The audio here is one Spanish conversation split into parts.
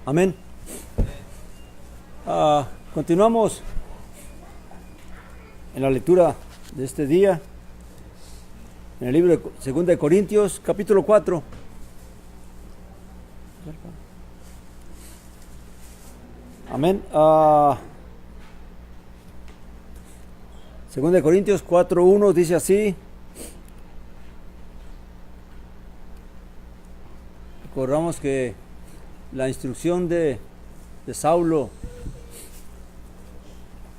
Amén. Continuamos en la lectura de este día, en el libro de 2 de Corintios, capítulo 4. Amén. 2 de Corintios 4:1 dice así. Recordamos que la instrucción de Saulo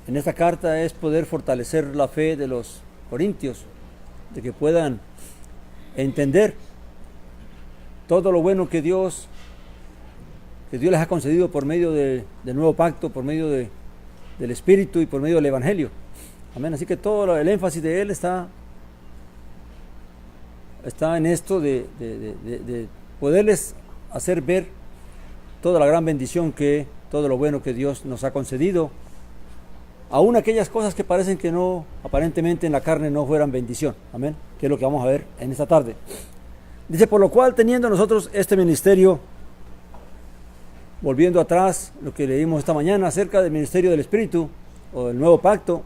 en esta carta es poder fortalecer la fe de los corintios, de que puedan entender todo lo bueno que Dios les ha concedido por medio del nuevo pacto, por medio del Espíritu y por medio del Evangelio. Amén. Así que todo el énfasis de él está en esto de poderles hacer ver toda la gran bendición todo lo bueno que Dios nos ha concedido, aún aquellas cosas que parecen que no, aparentemente en la carne no fueran bendición. Amén. Que es lo que vamos a ver en esta tarde. Dice, por lo cual, teniendo nosotros este ministerio, volviendo atrás, lo que leímos esta mañana acerca del ministerio del Espíritu, o del nuevo pacto,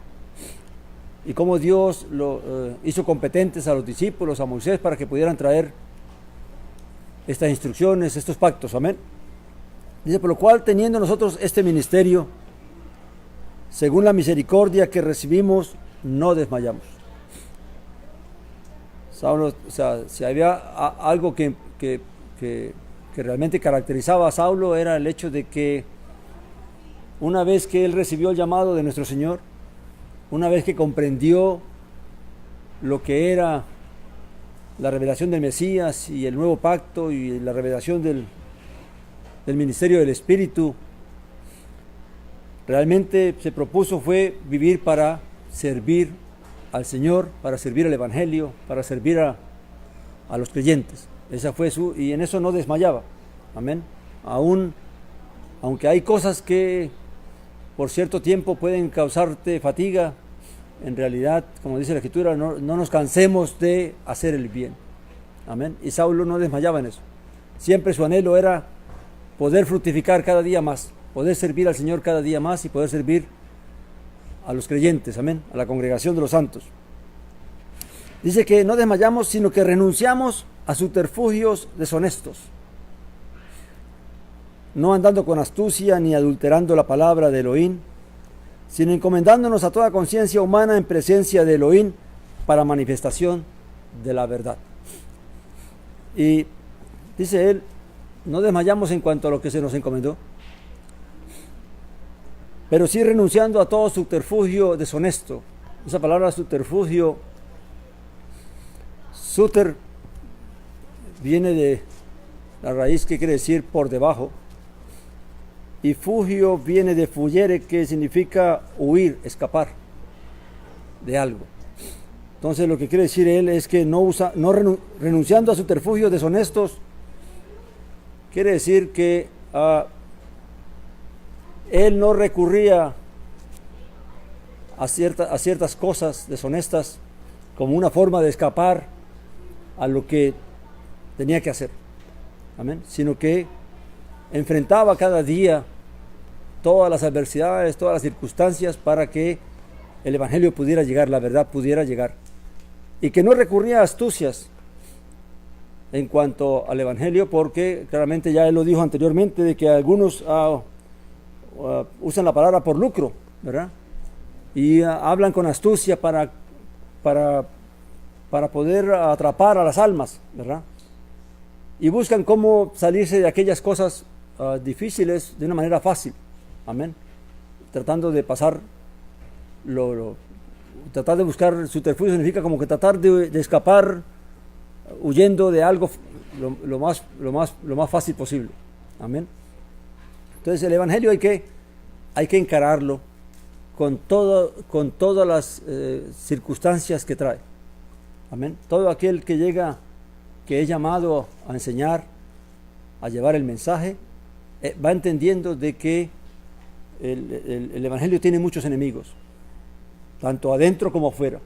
y cómo Dios hizo competentes a los discípulos, a Moisés, para que pudieran traer estas instrucciones, estos pactos. Amén. Dice, por lo cual, teniendo nosotros este ministerio, según la misericordia que recibimos, no desmayamos. Saulo, si había algo que realmente caracterizaba a Saulo, era el hecho de que una vez que él recibió el llamado de nuestro Señor, una vez que comprendió lo que era la revelación del Mesías y el nuevo pacto y la revelación del ministerio del Espíritu, realmente se propuso fue vivir para servir al Señor, para servir al Evangelio, para servir a los creyentes. Esa fue y en eso no desmayaba. Amén. Aunque hay cosas que por cierto tiempo pueden causarte fatiga, en realidad, como dice la Escritura, no nos cansemos de hacer el bien. Amén. Y Saulo no desmayaba en eso. Siempre su anhelo era poder fructificar cada día más, poder servir al Señor cada día más y poder servir a los creyentes, amén, a la congregación de los santos. Dice que no desmayamos, sino que renunciamos a subterfugios deshonestos, no andando con astucia ni adulterando la palabra de Elohim, sino encomendándonos a toda conciencia humana en presencia de Elohim para manifestación de la verdad. Y dice él, no desmayamos en cuanto a lo que se nos encomendó, pero sí renunciando a todo subterfugio deshonesto. Esa palabra subterfugio, suter, viene de la raíz que quiere decir por debajo, y fugio viene de fugere, que significa huir, escapar de algo. Entonces lo que quiere decir él es que renunciando a subterfugios deshonestos, quiere decir que él no recurría a ciertas cosas deshonestas como una forma de escapar a lo que tenía que hacer. Amén. Sino que enfrentaba cada día todas las adversidades, todas las circunstancias para que el Evangelio pudiera llegar, la verdad pudiera llegar. Y que no recurría a astucias en cuanto al Evangelio, porque claramente ya él lo dijo anteriormente, de que algunos usan la palabra por lucro, ¿verdad? Y hablan con astucia para poder atrapar a las almas, ¿verdad? Y buscan cómo salirse de aquellas cosas difíciles de una manera fácil. Amén. Tratando de pasar tratar de buscar subterfugio significa como que tratar de escapar huyendo de algo lo más fácil posible. Amén. Entonces el Evangelio hay que encararlo con todas las circunstancias que trae. Amén. Todo aquel que llega, que es llamado a enseñar, a llevar el mensaje, va entendiendo de que el Evangelio tiene muchos enemigos, tanto adentro como afuera.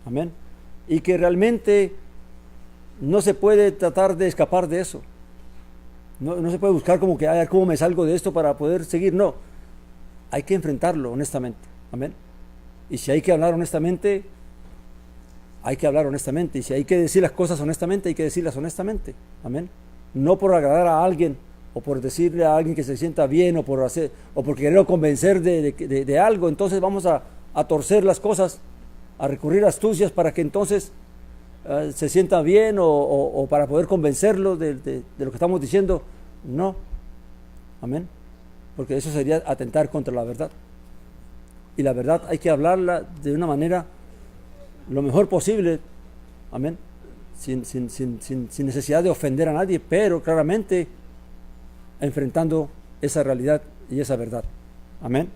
Amén. Y que realmente no se puede tratar de escapar de eso. No se puede buscar como que, ay, ¿cómo me salgo de esto para poder seguir? No, hay que enfrentarlo honestamente. Amén. Y si hay que hablar honestamente, hay que hablar honestamente. Y si hay que decir las cosas honestamente, hay que decirlas honestamente. Amén. No por agradar a alguien, o por decirle a alguien que se sienta bien, o por quererlo convencer de algo. Entonces vamos a torcer las cosas, a recurrir a astucias para que entonces se sienta bien, o para poder convencerlo de lo que estamos diciendo. No. Amén. Porque eso sería atentar contra la verdad. Y la verdad hay que hablarla de una manera lo mejor posible. Amén. Sin necesidad de ofender a nadie, pero claramente enfrentando esa realidad y esa verdad. Amén.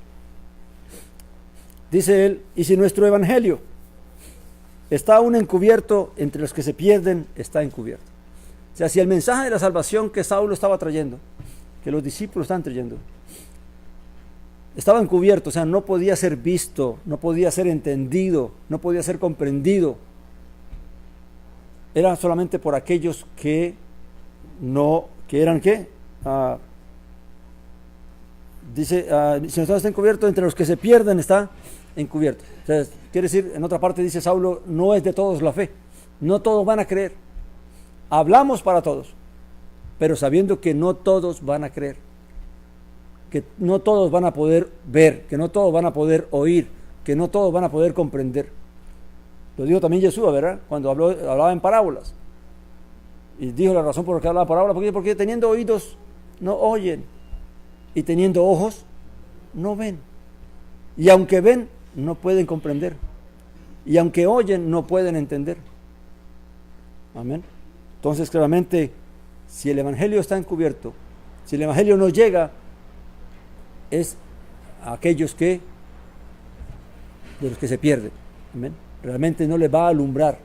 Dice él, y si nuestro evangelio está aún encubierto, entre los que se pierden está encubierto. O sea, si el mensaje de la salvación que Saulo estaba trayendo, que los discípulos están trayendo, estaba encubierto, o sea, no podía ser visto, no podía ser entendido, no podía ser comprendido. Era solamente por aquellos que eran ¿qué? Dice, si no está encubierto, entre los que se pierden está encubierto. O sea, quiere decir, en otra parte dice Saulo, no es de todos la fe, no todos van a creer. Hablamos para todos, pero sabiendo que no todos van a creer, que no todos van a poder ver, que no todos van a poder oír, que no todos van a poder comprender. Lo dijo también Jesús, ¿verdad? Cuando hablaba en parábolas. Y dijo la razón por la que hablaba parábolas, porque teniendo oídos no oyen, y teniendo ojos no ven. Y aunque ven, no pueden comprender. Y aunque oyen, no pueden entender. Amén. Entonces, claramente, si el evangelio está encubierto, si el evangelio no llega, es a aquellos de los que se pierden. Amén. Realmente no les va a alumbrar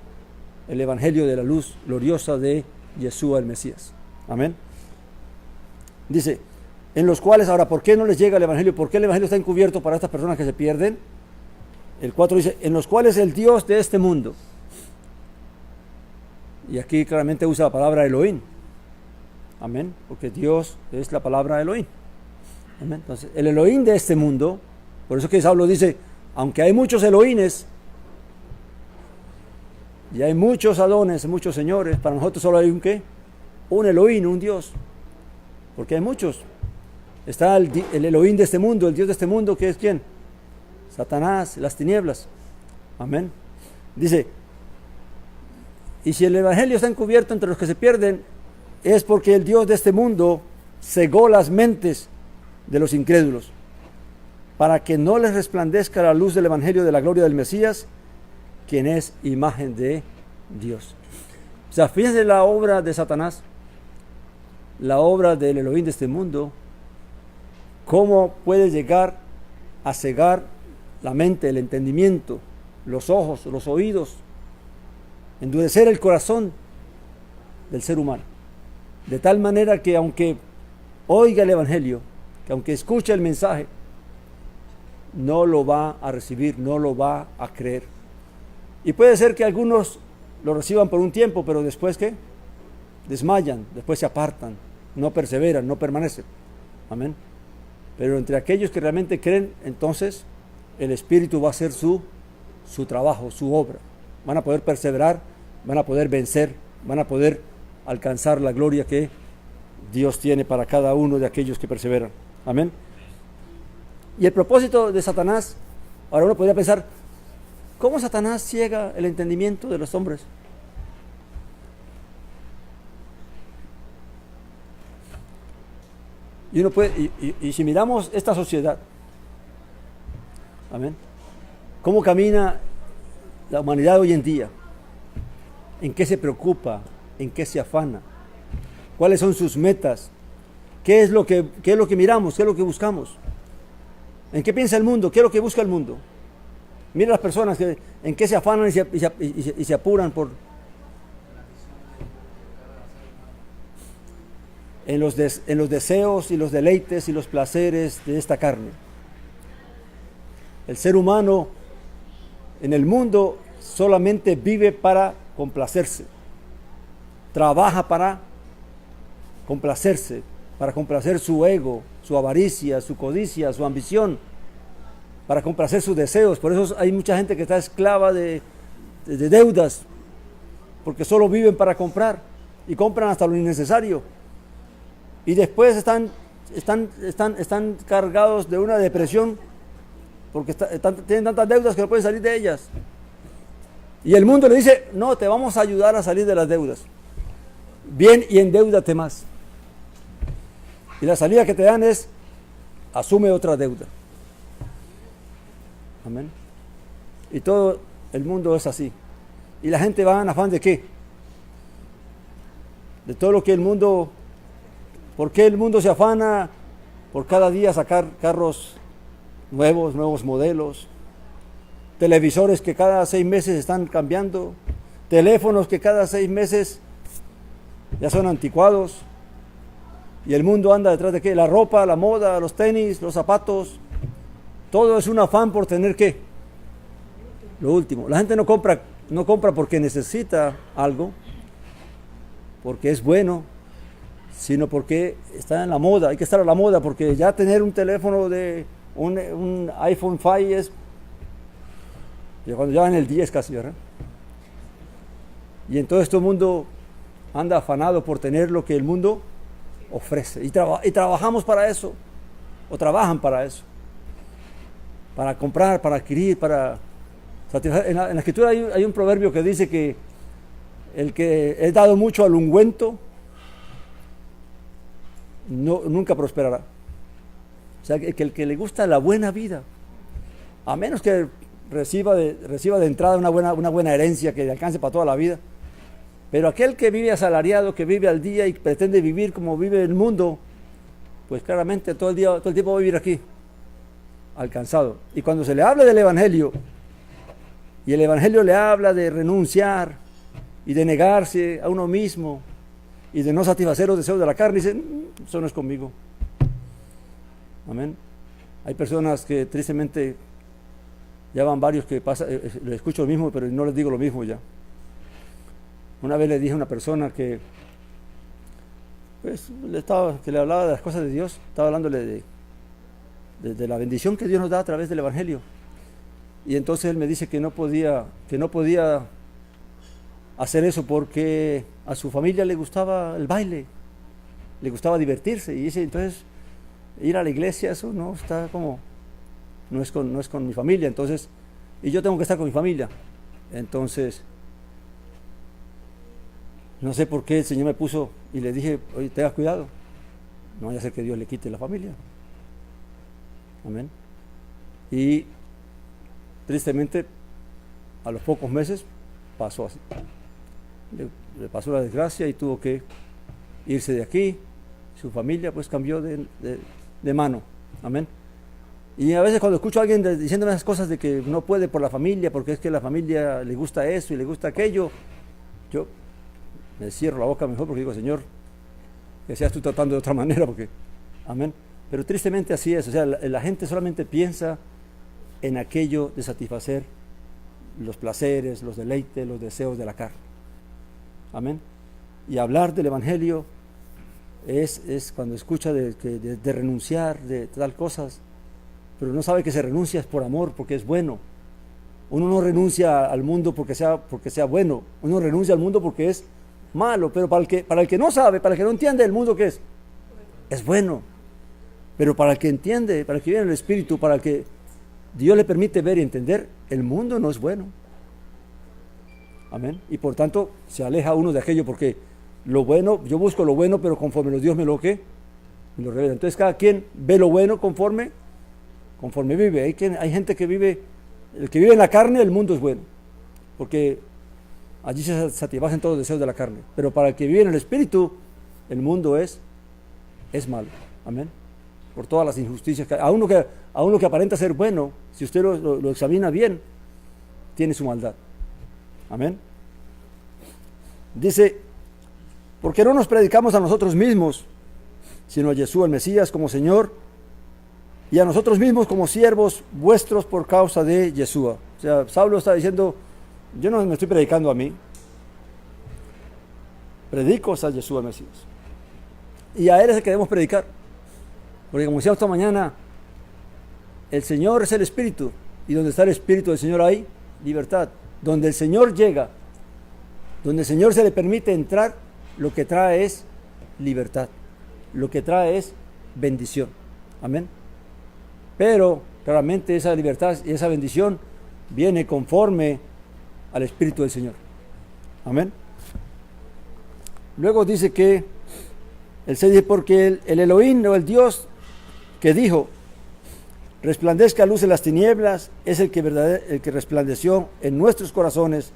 el evangelio de la luz gloriosa de Yeshua el Mesías. Amén. Dice, en los cuales, ahora, ¿por qué no les llega el evangelio? ¿Por qué el evangelio está encubierto para estas personas que se pierden? El 4 dice, en los cuales el Dios de este mundo, y aquí claramente usa la palabra Elohim. Amén. Porque Dios es la palabra Elohim. Amén. Entonces, el Elohim de este mundo, por eso que Saulo dice, aunque hay muchos Elohines, y hay muchos Adones, muchos señores, para nosotros solo hay un Elohim, un Dios, porque hay muchos. Está el Elohim de este mundo, el Dios de este mundo, que es ¿quién? Satanás, las tinieblas. Amén. Dice, y si el evangelio está encubierto entre los que se pierden, es porque el Dios de este mundo cegó las mentes de los incrédulos, para que no les resplandezca la luz del evangelio de la gloria del Mesías, quien es imagen de Dios. O sea, fíjense la obra de Satanás, la obra del Elohim de este mundo, cómo puede llegar a cegar la mente, el entendimiento, los ojos, los oídos, endurecer el corazón del ser humano, de tal manera que aunque oiga el evangelio, que aunque escuche el mensaje, no lo va a recibir, no lo va a creer. Y puede ser que algunos lo reciban por un tiempo, pero después ¿qué? Desmayan, después se apartan, no perseveran, no permanecen. Amén. Pero entre aquellos que realmente creen, entonces el Espíritu va a hacer su trabajo, su obra. Van a poder perseverar, van a poder vencer, van a poder alcanzar la gloria que Dios tiene para cada uno de aquellos que perseveran. Amén. Y el propósito de Satanás, ahora uno podría pensar, ¿cómo Satanás ciega el entendimiento de los hombres? Y uno puede, y si miramos esta sociedad, amén, cómo camina la humanidad hoy en día, en qué se preocupa, en qué se afana, cuáles son sus metas, qué es lo que miramos, qué es lo que buscamos, en qué piensa el mundo, qué es lo que busca el mundo. Mira las personas en qué se afanan y se apuran en los deseos y los deleites y los placeres de esta carne. El ser humano en el mundo solamente vive para complacerse, trabaja para complacerse, para complacer su ego, su avaricia, su codicia, su ambición, para complacer sus deseos. Por eso hay mucha gente que está esclava de deudas, porque solo viven para comprar y compran hasta lo innecesario. Y después están cargados de una depresión porque tienen tantas deudas que no pueden salir de ellas. Y el mundo le dice, no, te vamos a ayudar a salir de las deudas. Bien, y endeúdate más. Y la salida que te dan es, asume otra deuda. Amén. Y todo el mundo es así. Y la gente va en afán de ¿qué? De todo lo que el mundo... ¿Por qué el mundo se afana por cada día sacar carros nuevos modelos? Televisores que cada 6 meses están cambiando, teléfonos que cada 6 meses ya son anticuados, y el mundo anda detrás de ¿qué? La ropa, la moda, los tenis, los zapatos, todo es un afán por tener ¿qué? Lo último. La gente no compra porque necesita algo, porque es bueno, sino porque está en la moda. Hay que estar a la moda, porque ya tener un teléfono de un iPhone 5 es cuando ya en el 10 casi, ¿verdad? Y entonces todo el mundo anda afanado por tener lo que el mundo ofrece. Y trabajamos para eso, o trabajan para eso, para comprar, para adquirir, para satisfacer. En la Escritura hay un proverbio que dice que el que es dado mucho al ungüento nunca prosperará. O sea, que el que le gusta la buena vida, a menos que reciba de entrada una buena herencia que le alcance para toda la vida, pero aquel que vive asalariado, que vive al día y pretende vivir como vive el mundo, pues claramente todo el tiempo va a vivir aquí, alcanzado. Y cuando se le habla del Evangelio, y el Evangelio le habla de renunciar y de negarse a uno mismo y de no satisfacer los deseos de la carne, dicen, eso no es conmigo. Amén. Hay personas que tristemente ya van varios que les escucho lo mismo, pero no les digo lo mismo ya. Una vez le dije a una persona que le hablaba de las cosas de Dios, estaba hablándole de la bendición que Dios nos da a través del Evangelio. Y entonces él me dice que no podía hacer eso porque a su familia le gustaba el baile, le gustaba divertirse. Y dice, entonces, ir a la iglesia, eso no está como... No es con mi familia, entonces, y yo tengo que estar con mi familia. Entonces, no sé por qué el Señor me puso y le dije, oye, tenga cuidado, no vaya a ser que Dios le quite la familia. Amén. Y tristemente, a los pocos meses, pasó así. Le pasó la desgracia y tuvo que irse de aquí. Su familia pues cambió de mano. Amén. Y a veces cuando escucho a alguien diciendo esas cosas de que no puede por la familia, porque es que la familia le gusta eso y le gusta aquello, yo me cierro la boca mejor porque digo, Señor, que seas tú tratando de otra manera, porque, amén. Pero tristemente así es, o sea, la gente solamente piensa en aquello de satisfacer los placeres, los deleites, los deseos de la carne. Amén. Y hablar del Evangelio es cuando escucha de renunciar de tal cosas, pero no sabe que se renuncia es por amor, porque es bueno. Uno no renuncia al mundo porque sea bueno, uno renuncia al mundo porque es malo, pero para el que no sabe, para el que no entiende el mundo, ¿qué es? Es bueno. Pero para el que entiende, para el que vive en el Espíritu, para el que Dios le permite ver y entender, el mundo no es bueno. Amén. Y por tanto se aleja uno de aquello, porque lo bueno, yo busco lo bueno, pero conforme Dios me lo revela. Entonces cada quien ve lo bueno conforme vive. Hay gente que vive, el que vive en la carne, el mundo es bueno, porque allí se satisfacen todos los deseos de la carne. Pero para el que vive en el Espíritu, el mundo es malo. Amén. Por todas las injusticias que a uno que aparenta ser bueno, si usted lo examina bien, tiene su maldad. Amén. Dice, porque no nos predicamos a nosotros mismos, sino a Jesús el Mesías como Señor, y a nosotros mismos como siervos vuestros por causa de Yeshua. O sea, Saulo está diciendo, yo no me estoy predicando a mí, predico a Jesús el Mesías. Y a Él es el que debemos predicar. Porque como decíamos esta mañana, el Señor es el Espíritu. Y donde está el Espíritu del Señor hay libertad. Donde el Señor llega, donde el Señor se le permite entrar, lo que trae es libertad. Lo que trae es bendición. Amén. Pero claramente esa libertad y esa bendición viene conforme al Espíritu del Señor. Amén. Luego dice que el 6 dice, porque el Elohim o el Dios que dijo, resplandezca luz en las tinieblas, es el que resplandeció en nuestros corazones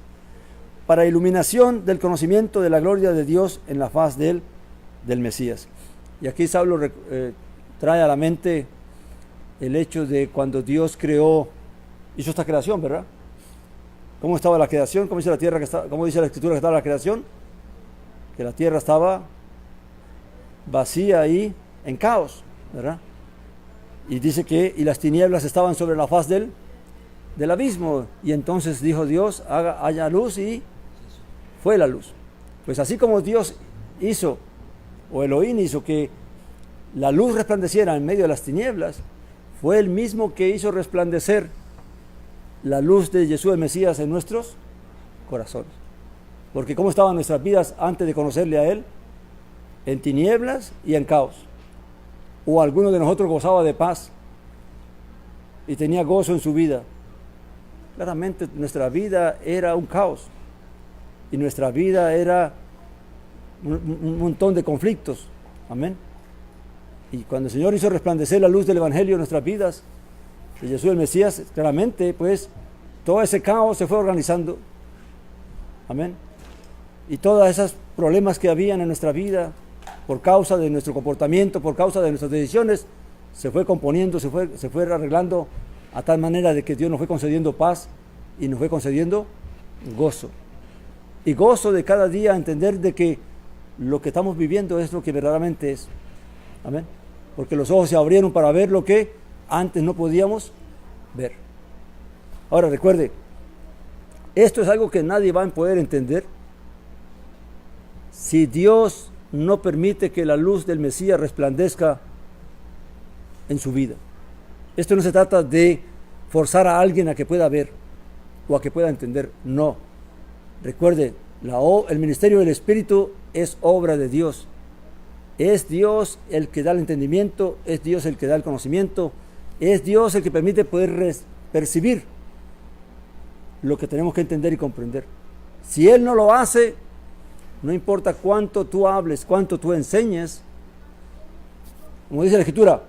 para iluminación del conocimiento de la gloria de Dios en la faz del Mesías. Y aquí Saulo trae a la mente el hecho de cuando Dios hizo esta creación, ¿verdad? ¿Cómo estaba la creación? ¿Cómo dice la tierra cómo dice la Escritura que estaba la creación? Que la tierra estaba vacía y en caos, ¿verdad? Y dice que y las tinieblas estaban sobre la faz del abismo. Y entonces dijo Dios, haya luz, y fue la luz. Pues así como Dios hizo, o Elohim hizo que la luz resplandeciera en medio de las tinieblas, fue el mismo que hizo resplandecer la luz de Jesús el Mesías en nuestros corazones. Porque ¿cómo estaban nuestras vidas antes de conocerle a Él? En tinieblas y en caos. O alguno de nosotros gozaba de paz y tenía gozo en su vida. Claramente nuestra vida era un caos y nuestra vida era un montón de conflictos. Amén. Y cuando el Señor hizo resplandecer la luz del Evangelio en nuestras vidas, de Jesús el Mesías, claramente pues todo ese caos se fue organizando. Amén. Y todos esos problemas que habían en nuestra vida, por causa de nuestro comportamiento, por causa de nuestras decisiones, se fue componiendo, se fue arreglando a tal manera de que Dios nos fue concediendo paz y nos fue concediendo gozo. Y gozo de cada día entender de que lo que estamos viviendo es lo que verdaderamente es. Amén. Porque los ojos se abrieron para ver lo que antes no podíamos ver. Ahora recuerde, esto es algo que nadie va a poder entender si Dios no permite que la luz del Mesías resplandezca en su vida. Esto no se trata de forzar a alguien a que pueda ver o a que pueda entender. No. Recuerde, el ministerio del Espíritu es obra de Dios. Es Dios el que da el entendimiento, es Dios el que da el conocimiento, es Dios el que permite poder percibir lo que tenemos que entender y comprender. Si Él no lo hace, no importa cuánto tú hables, cuánto tú enseñes, como dice la Escritura,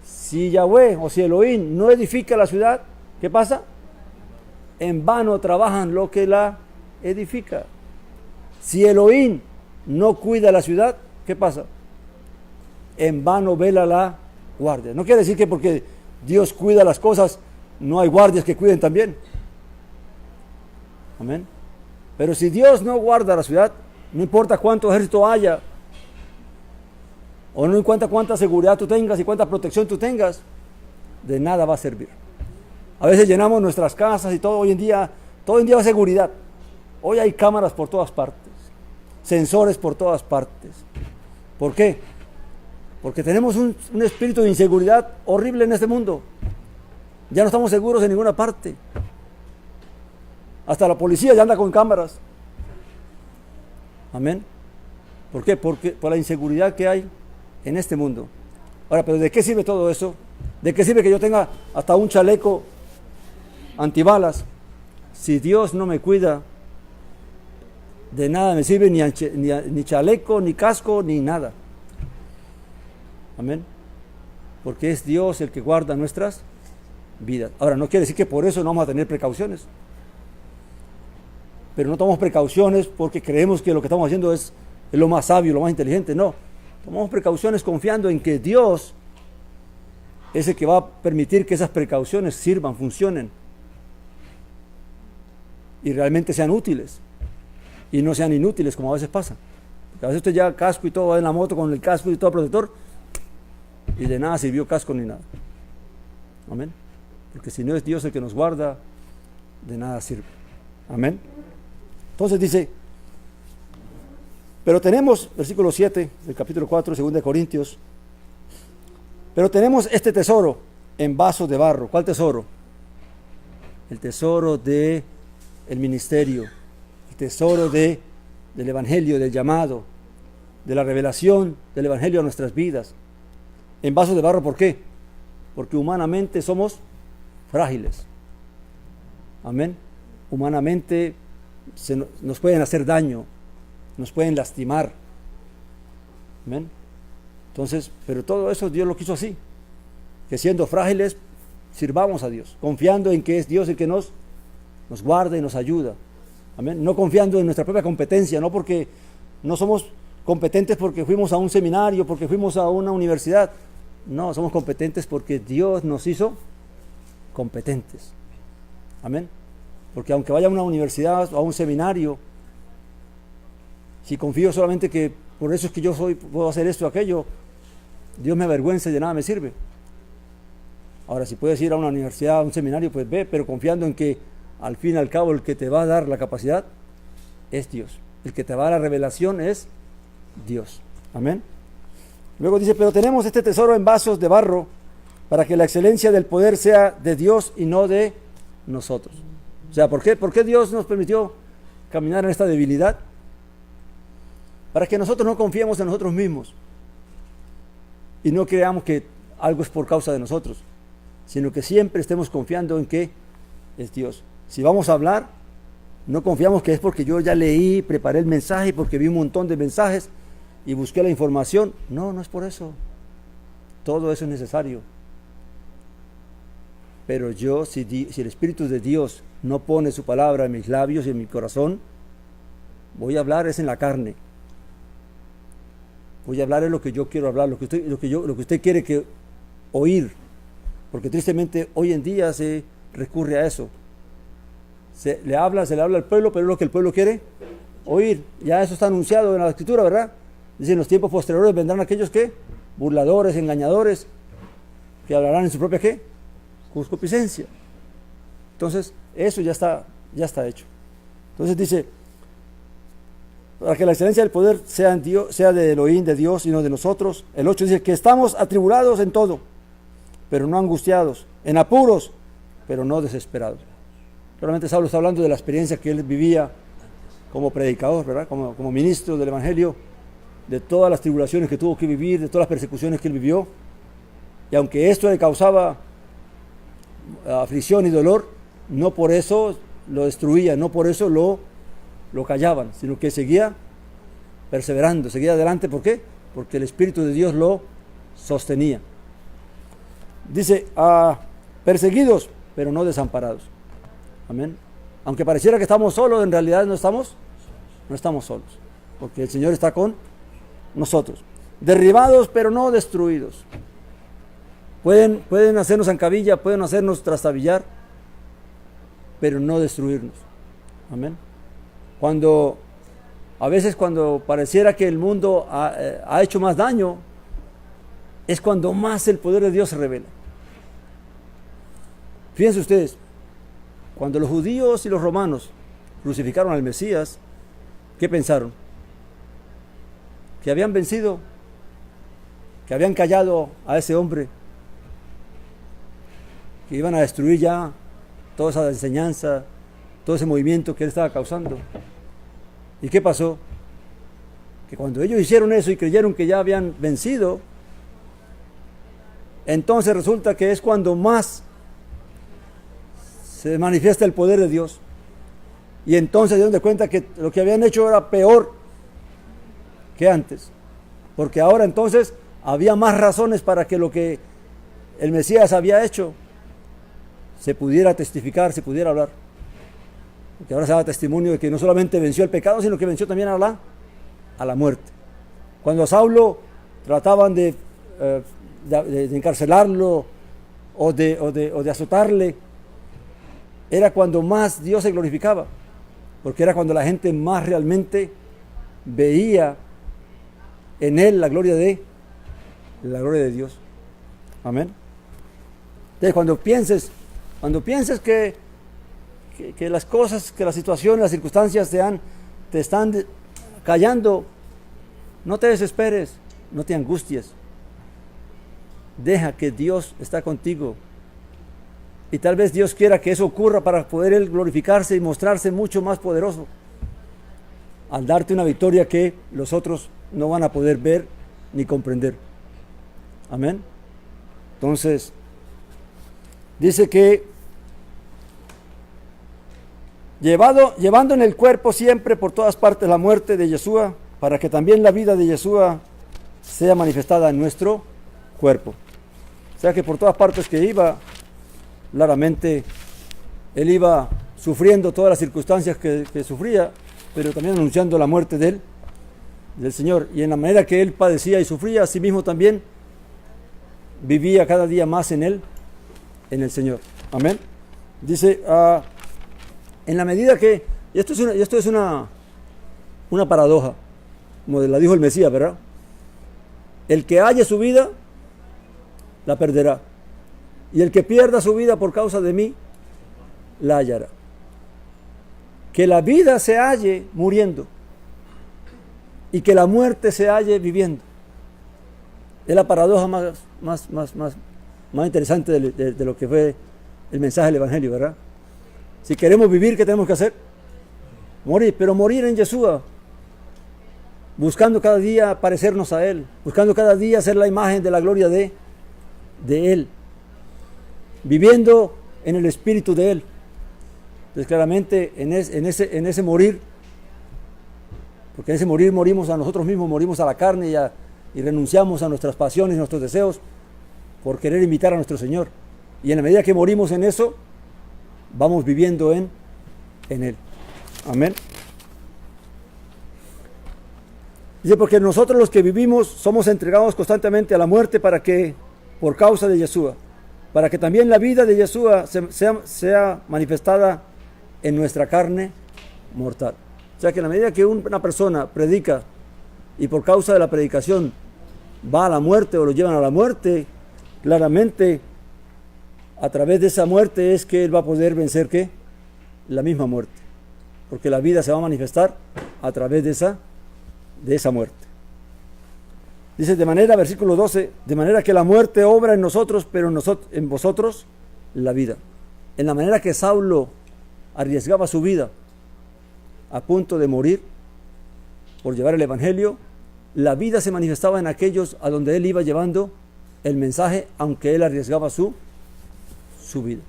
si Yahweh o si Elohim no edifica la ciudad, ¿qué pasa? En vano trabajan lo que la edifica. Si Elohim no cuida la ciudad, ¿qué pasa? En vano vela la guardia. No quiere decir que porque Dios cuida las cosas, no hay guardias que cuiden también. Amén. Pero si Dios no guarda la ciudad, no importa cuánto ejército haya, o no importa cuánta seguridad tú tengas y cuánta protección tú tengas, de nada va a servir. A veces llenamos nuestras casas y todo hoy en día va seguridad. Hoy hay cámaras por todas partes, sensores por todas partes. ¿Por qué? Porque tenemos un espíritu de inseguridad horrible en este mundo. Ya no estamos seguros en ninguna parte. Hasta la policía ya anda con cámaras. Amén. ¿Por qué? Porque por la inseguridad que hay en este mundo. Ahora, ¿pero de qué sirve todo eso? ¿De qué sirve que yo tenga hasta un chaleco antibalas? Si Dios no me cuida, de nada me sirve ni chaleco, ni casco, ni nada. Amén. Porque es Dios el que guarda nuestras vidas. Ahora, no quiere decir que por eso no vamos a tener precauciones. Pero no tomamos precauciones porque creemos que lo que estamos haciendo es lo más sabio, lo más inteligente. No, tomamos precauciones confiando en que Dios es el que va a permitir que esas precauciones sirvan, funcionen y realmente sean útiles y no sean inútiles como a veces pasa. Porque a veces usted lleva casco y todo, va en la moto con el casco y todo protector y de nada sirvió casco ni nada. Amén. Porque si no es Dios el que nos guarda, de nada sirve. Amén. Entonces dice, Pero tenemos, versículo 7 del capítulo 4, 2 de Corintios, pero tenemos este tesoro en vasos de barro. ¿Cuál tesoro? El tesoro del ministerio, el tesoro del evangelio, del llamado, de la revelación del evangelio a nuestras vidas. En vasos de barro, ¿por qué? Porque humanamente somos frágiles. Amén. Humanamente nos pueden hacer daño, nos pueden lastimar. Amén. Entonces, pero todo eso Dios lo quiso así, que siendo frágiles sirvamos a Dios, confiando en que es Dios el que nos guarda y nos ayuda. Amén. No confiando en nuestra propia competencia, no porque no somos competentes porque fuimos a un seminario, porque fuimos a una universidad. No, somos competentes porque Dios nos hizo competentes. Amén. Porque aunque vaya a una universidad o a un seminario, si confío solamente que por eso es que yo puedo hacer esto o aquello, Dios me avergüenza y de nada me sirve. Ahora, si puedes ir a una universidad, a un seminario, pues ve, pero confiando en que al fin y al cabo el que te va a dar la capacidad es Dios. El que te va a dar la revelación es Dios. Amén. Luego dice, pero tenemos este tesoro en vasos de barro para que la excelencia del poder sea de Dios y no de nosotros. O sea, ¿por qué Dios nos permitió caminar en esta debilidad? Para que nosotros no confiemos en nosotros mismos y no creamos que algo es por causa de nosotros, sino que siempre estemos confiando en que es Dios. Si vamos a hablar, no confiamos que es porque yo ya leí, preparé el mensaje, porque vi un montón de mensajes y busqué la información. No, no es por eso. Todo eso es necesario. Pero yo, si el Espíritu de Dios no pone su palabra en mis labios y en mi corazón, voy a hablar es en la carne. Voy a hablar es lo que yo quiero hablar, lo que usted quiere oír. Porque tristemente hoy en día se recurre a eso. Se le habla al pueblo, pero es lo que el pueblo quiere oír. Ya eso está anunciado en la Escritura, ¿verdad? Dice, en los tiempos posteriores vendrán aquellos que, burladores, engañadores, que hablarán en su propia ¿qué? Concupiscencia. Entonces, eso ya está hecho. Entonces dice, para que la excelencia del poder sea de Elohim, de Dios y no de nosotros. El 8 dice que estamos atribulados en todo, pero no angustiados, en apuros, pero no desesperados. Realmente Saulo está hablando de la experiencia que él vivía como predicador, ¿verdad? Como ministro del Evangelio, de todas las tribulaciones que tuvo que vivir, de todas las persecuciones que él vivió. Y aunque esto le causaba aflicción y dolor, no por eso lo destruía, no por eso lo callaban, sino que seguía perseverando, seguía adelante. ¿Por qué? Porque el Espíritu de Dios lo sostenía. Dice, perseguidos, pero no desamparados. Amén. Aunque pareciera que estamos solos, en realidad no estamos solos, porque el Señor está con nosotros. Derribados, pero no destruidos. Pueden hacernos zancadilla, pueden hacernos trastabillar, pero no destruirnos. Amén. A veces cuando pareciera que el mundo ha hecho más daño, es cuando más el poder de Dios se revela. Fíjense ustedes, cuando los judíos y los romanos crucificaron al Mesías, ¿qué pensaron? Que habían vencido, que habían callado a ese hombre, que iban a destruir ya toda esa enseñanza, todo ese movimiento que él estaba causando. ¿Y qué pasó? Que cuando ellos hicieron eso y creyeron que ya habían vencido, entonces resulta que es cuando más se manifiesta el poder de Dios. Y entonces se dieron de cuenta que lo que habían hecho era peor que antes. Porque ahora entonces había más razones para que lo que el Mesías había hecho se pudiera testificar, se pudiera hablar. Porque ahora se da testimonio de que no solamente venció el pecado, sino que venció también a la muerte. Cuando a Saulo trataban de encarcelarlo o de azotarle, era cuando más Dios se glorificaba, porque era cuando la gente más realmente veía en él la gloria de Dios. Amén. Entonces cuando pienses que las cosas, que las situaciones, las circunstancias te están callando, No te desesperes, no te angusties. Deja que Dios está contigo. Y tal vez Dios quiera que eso ocurra para poder Él glorificarse y mostrarse mucho más poderoso, al darte una victoria que los otros no van a poder ver ni comprender. Amén. Entonces, dice que llevando en el cuerpo siempre por todas partes la muerte de Yeshua, para que también la vida de Yeshua sea manifestada en nuestro cuerpo. O sea que por todas partes que iba, claramente Él iba sufriendo todas las circunstancias que sufría, pero también anunciando la muerte del Señor. Y en la manera que Él padecía y sufría, así mismo también vivía cada día más en Él, en el Señor. Amén. Dice, en la medida que, y esto es una paradoja, como la dijo el Mesías, ¿verdad? El que halle su vida, la perderá. Y el que pierda su vida por causa de mí, la hallará. Que la vida se halle muriendo y que la muerte se halle viviendo. Es la paradoja más interesante de lo que fue el mensaje del Evangelio, ¿verdad? Si queremos vivir, ¿qué tenemos que hacer? Morir, pero morir en Yeshua, buscando cada día parecernos a Él, buscando cada día ser la imagen de la gloria de Él, viviendo en el Espíritu de Él. Entonces claramente en ese morir, porque en ese morir morimos a nosotros mismos, morimos a la carne y renunciamos a nuestras pasiones y nuestros deseos por querer imitar a nuestro Señor. Y en la medida que morimos en eso, vamos viviendo en Él. Amén. Dice, porque nosotros los que vivimos somos entregados constantemente a la muerte para que, por causa de Yeshua, para que también la vida de Yeshua sea manifestada en nuestra carne mortal. O sea que en la medida que una persona predica y por causa de la predicación va a la muerte o lo llevan a la muerte, claramente a través de esa muerte es que él va a poder vencer ¿qué? La misma muerte, porque la vida se va a manifestar a través de esa muerte. Dice de manera, versículo 12, de manera que la muerte obra en nosotros, pero en vosotros la vida. En la manera que Saulo arriesgaba su vida a punto de morir por llevar el Evangelio, la vida se manifestaba en aquellos a donde él iba llevando el mensaje, aunque él arriesgaba su vida.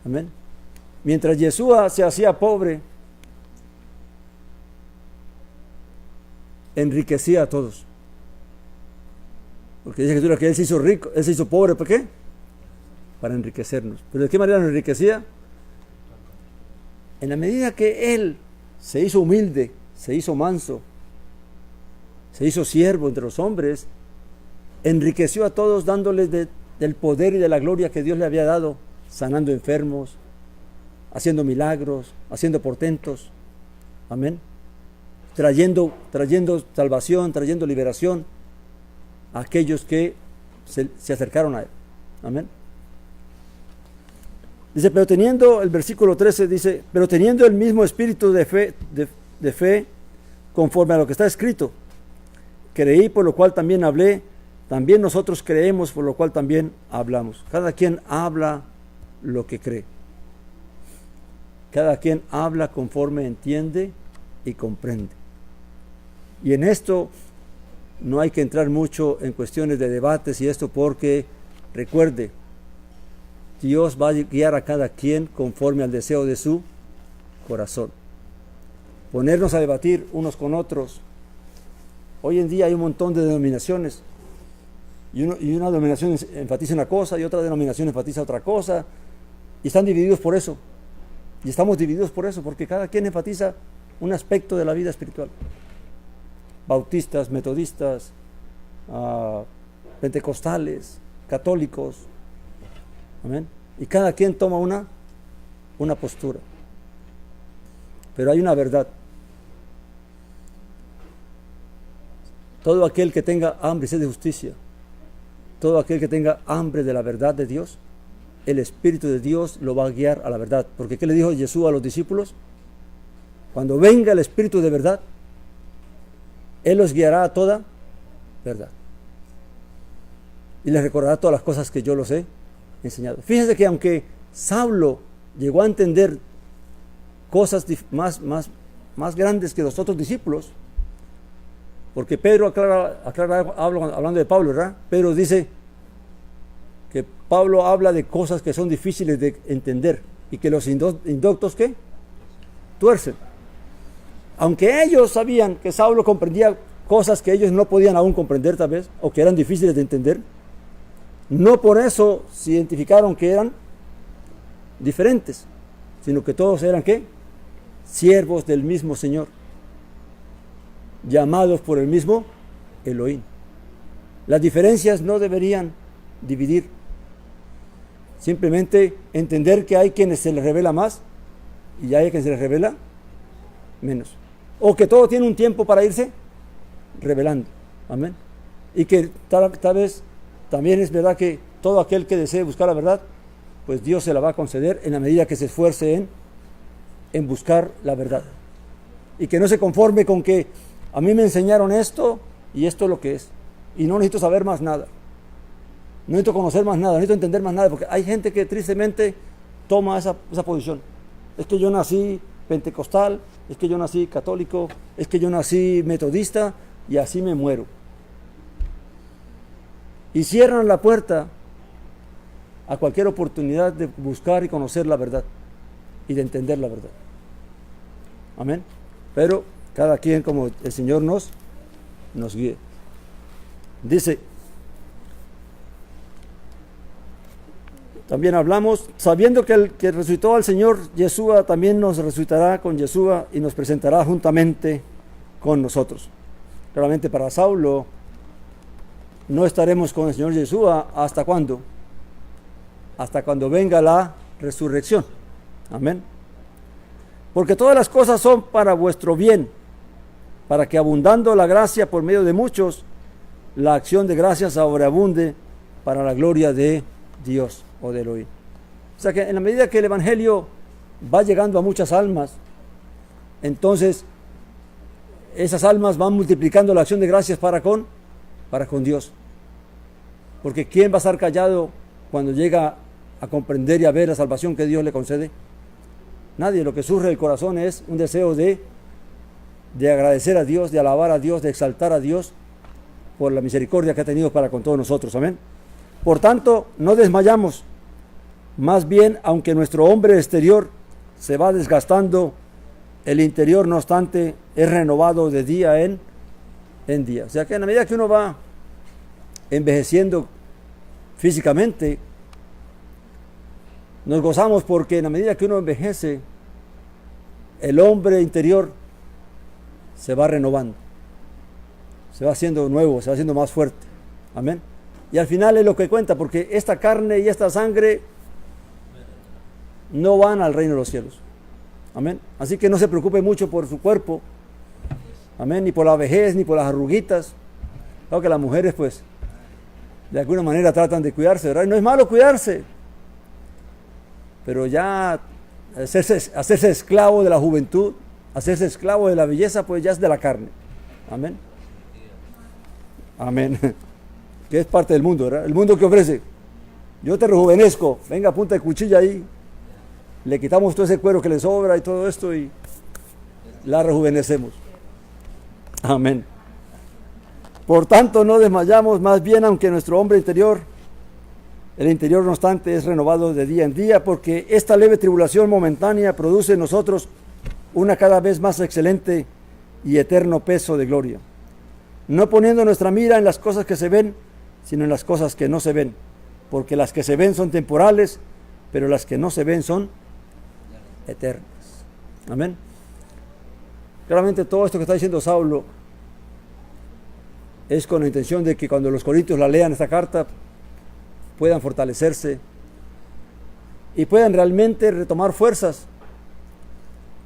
Amén. Mientras Yeshua se hacía pobre, enriquecía a todos. Porque dice Jesús que Él se hizo rico, Él se hizo pobre, ¿por qué? Para enriquecernos. ¿Pero de qué manera nos enriquecía? En la medida que Él se hizo humilde, se hizo manso, se hizo siervo entre los hombres, enriqueció a todos dándoles del poder y de la gloria que Dios le había dado, sanando enfermos, haciendo milagros, haciendo portentos. Amén. Trayendo salvación, trayendo liberación a aquellos que se acercaron a Él. Amén. Dice, pero teniendo, el versículo 13 dice, pero teniendo el mismo espíritu de fe, conforme a lo que está escrito, creí, por lo cual también hablé, también nosotros creemos, por lo cual también hablamos. Cada quien habla lo que cree. Cada quien habla conforme entiende y comprende. Y en esto no hay que entrar mucho en cuestiones de debates y esto, porque recuerde, Dios va a guiar a cada quien conforme al deseo de su corazón. Ponernos a debatir unos con otros. Hoy en día hay un montón de denominaciones y una denominación enfatiza una cosa y otra denominación enfatiza otra cosa, y están divididos por eso. Y estamos divididos por eso, porque cada quien enfatiza un aspecto de la vida espiritual. Bautistas, metodistas, pentecostales, católicos. Amén. Y cada quien toma una postura. Pero hay una verdad. Todo aquel que tenga hambre y sed de justicia, todo aquel que tenga hambre de la verdad de Dios, el Espíritu de Dios lo va a guiar a la verdad. Porque ¿qué le dijo Jesús a los discípulos? Cuando venga el Espíritu de verdad, Él los guiará a toda verdad. Y les recordará todas las cosas que yo los he enseñado. Fíjense que aunque Saulo llegó a entender cosas más grandes que los otros discípulos, porque Pedro aclara hablando de Pablo, ¿verdad? Pedro dice que Pablo habla de cosas que son difíciles de entender y que los indoctos, ¿qué? Tuercen. Aunque ellos sabían que Saulo comprendía cosas que ellos no podían aún comprender tal vez, o que eran difíciles de entender, no por eso se identificaron que eran diferentes, sino que todos eran, ¿qué? Siervos del mismo Señor, llamados por el mismo Elohim. Las diferencias no deberían dividir, simplemente entender que hay quienes se les revela más y hay quienes se les revela menos, o que todo tiene un tiempo para irse revelando, amén, y que tal vez también es verdad que todo aquel que desee buscar la verdad, pues Dios se la va a conceder en la medida que se esfuerce en buscar la verdad, y que no se conforme con que a mí me enseñaron esto y esto es lo que es, y no necesito saber más nada, no necesito conocer más nada, no necesito entender más nada, porque hay gente que tristemente toma esa posición. Es que yo nací pentecostal, es que yo nací católico, es que yo nací metodista y así me muero. Y cierran la puerta a cualquier oportunidad de buscar y conocer la verdad y de entender la verdad. Amén. Pero cada quien como el Señor nos guíe. Dice, también hablamos, sabiendo que el que resucitó al Señor Yeshua también nos resucitará con Yeshua y nos presentará juntamente con nosotros. Claramente para Saulo no estaremos con el Señor Yeshua ¿hasta cuándo? Hasta cuando venga la resurrección. Amén. Porque todas las cosas son para vuestro bien, para que abundando la gracia por medio de muchos, la acción de gracias sobreabunde para la gloria de Dios o de Elohim. O sea que en la medida que el Evangelio va llegando a muchas almas, entonces esas almas van multiplicando la acción de gracias para con Dios. Porque ¿quién va a estar callado cuando llega a comprender y a ver la salvación que Dios le concede? Nadie. Lo que surge del corazón es un deseo de agradecer a Dios, de alabar a Dios, de exaltar a Dios por la misericordia que ha tenido para con todos nosotros. Amén. Por tanto, no desmayamos. Más bien, aunque nuestro hombre exterior se va desgastando, el interior, no obstante, es renovado de día en día. O sea que en la medida que uno va envejeciendo físicamente, nos gozamos porque en la medida que uno envejece, el hombre interior se va renovando, se va haciendo nuevo, se va haciendo más fuerte. Amén. Y al final es lo que cuenta, porque esta carne y esta sangre no van al reino de los cielos. Amén. Así que no se preocupe mucho por su cuerpo. Amén. Ni por la vejez, ni por las arruguitas. Claro que las mujeres, pues, de alguna manera tratan de cuidarse, ¿verdad? Y no es malo cuidarse. Pero ya hacerse esclavo de la juventud, hacerse esclavo de la belleza, pues ya es de la carne. Amén. Amén. Que es parte del mundo, ¿verdad? El mundo que ofrece. Yo te rejuvenezco, venga, punta de cuchilla ahí. Le quitamos todo ese cuero que le sobra y todo esto y la rejuvenecemos. Amén. Por tanto, no desmayamos, más bien, aunque nuestro hombre interior, el interior no obstante, es renovado de día en día, porque esta leve tribulación momentánea produce en nosotros una cada vez más excelente y eterno peso de gloria. No poniendo nuestra mira en las cosas que se ven, sino en las cosas que no se ven, porque las que se ven son temporales, pero las que no se ven son eternas. Amén. Claramente todo esto que está diciendo Saulo es con la intención de que cuando los corintios la lean esta carta puedan fortalecerse y puedan realmente retomar fuerzas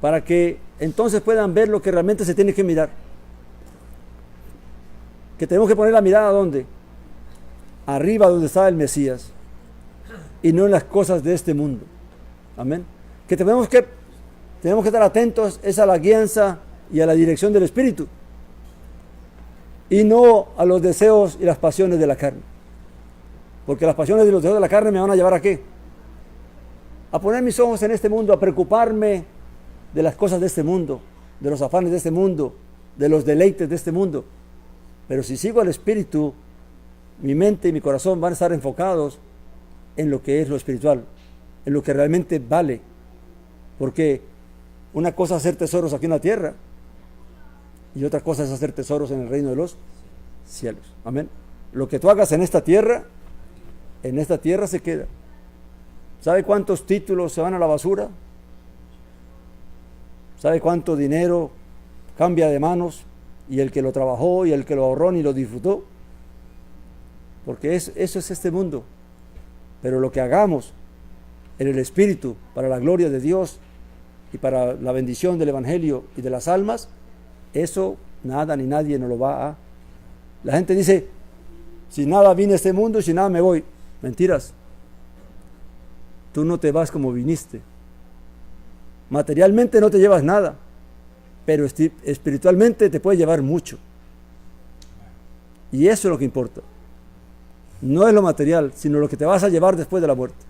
para que entonces puedan ver lo que realmente se tiene que mirar. Que tenemos que poner la mirada ¿dónde? Arriba, donde está el Mesías, y no en las cosas de este mundo. Amén. Que tenemos que estar atentos es a la guianza y a la dirección del Espíritu. y no a los deseos y las pasiones de la carne. Porque las pasiones y los deseos de la carne me van a llevar ¿a qué? A poner mis ojos en este mundo, a preocuparme de las cosas de este mundo, de los afanes de este mundo, de los deleites de este mundo. Pero si sigo al Espíritu, mi mente y mi corazón van a estar enfocados en lo que es lo espiritual, en lo que realmente vale. Porque una cosa es hacer tesoros aquí en la tierra y otra cosa es hacer tesoros en el reino de los cielos. Amén. Lo que tú hagas en esta tierra se queda. ¿Sabe cuántos títulos se van a la basura? ¿Sabe cuánto dinero cambia de manos? Y el que lo trabajó y el que lo ahorró ni lo disfrutó. Porque eso es este mundo. Pero lo que hagamos en el Espíritu para la gloria de Dios y para la bendición del Evangelio y de las almas, eso nada ni nadie nos lo va a... La gente dice, si nada vine a este mundo y si nada me voy. Mentiras. Tú no te vas como viniste. Materialmente no te llevas nada, pero espiritualmente te puede llevar mucho. Y eso es lo que importa. No es lo material, sino lo que te vas a llevar después de la muerte.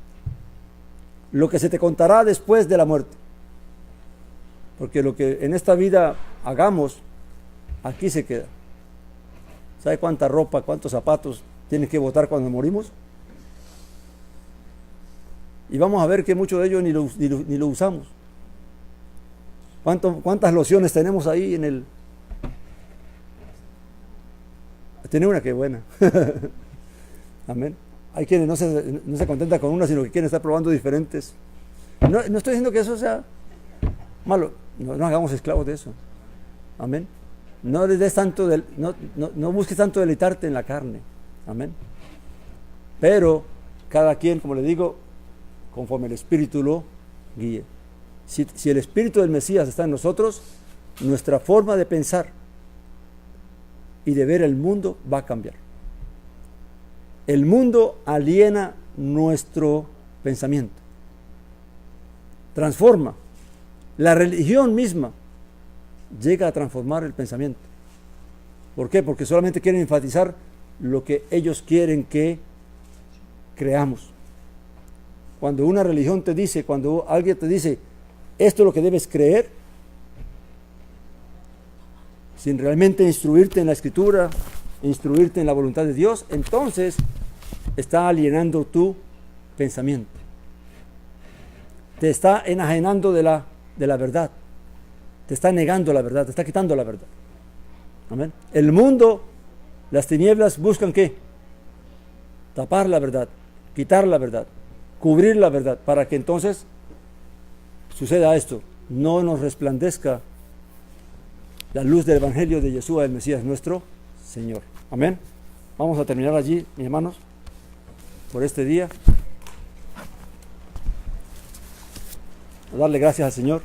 Lo que se te contará después de la muerte. Porque lo que en esta vida hagamos, aquí se queda. ¿Sabe cuánta ropa, cuántos zapatos tienes que botar cuando morimos? Y vamos a ver que muchos de ellos ni lo usamos. ¿Cuántas lociones tenemos ahí en el... Tiene una que es buena. Amén. Hay quienes no se contentan con una, sino que quieren estar probando diferentes. No estoy diciendo que eso sea malo. No hagamos esclavos de eso. Amén. No les des tanto, no busques tanto deleitarte en la carne. Amén. Pero cada quien, como le digo, conforme el Espíritu lo guíe. Si el Espíritu del Mesías está en nosotros, nuestra forma de pensar y de ver el mundo va a cambiar. El mundo aliena nuestro pensamiento, transforma. La religión misma llega a transformar el pensamiento. ¿Por qué? Porque solamente quieren enfatizar lo que ellos quieren que creamos. Cuando una religión te dice, cuando alguien te dice, esto es lo que debes creer, sin realmente instruirte en la Escritura, instruirte en la voluntad de Dios, entonces está alienando tu pensamiento. Te está enajenando de la verdad. Te está negando la verdad, te está quitando la verdad. Amén. El mundo, las tinieblas buscan ¿qué? Tapar la verdad, quitar la verdad, cubrir la verdad, para que entonces suceda esto, no nos resplandezca la luz del Evangelio de Yeshua, el Mesías nuestro Señor. Amén. Vamos a terminar allí, mis hermanos, por este día. A darle gracias al Señor.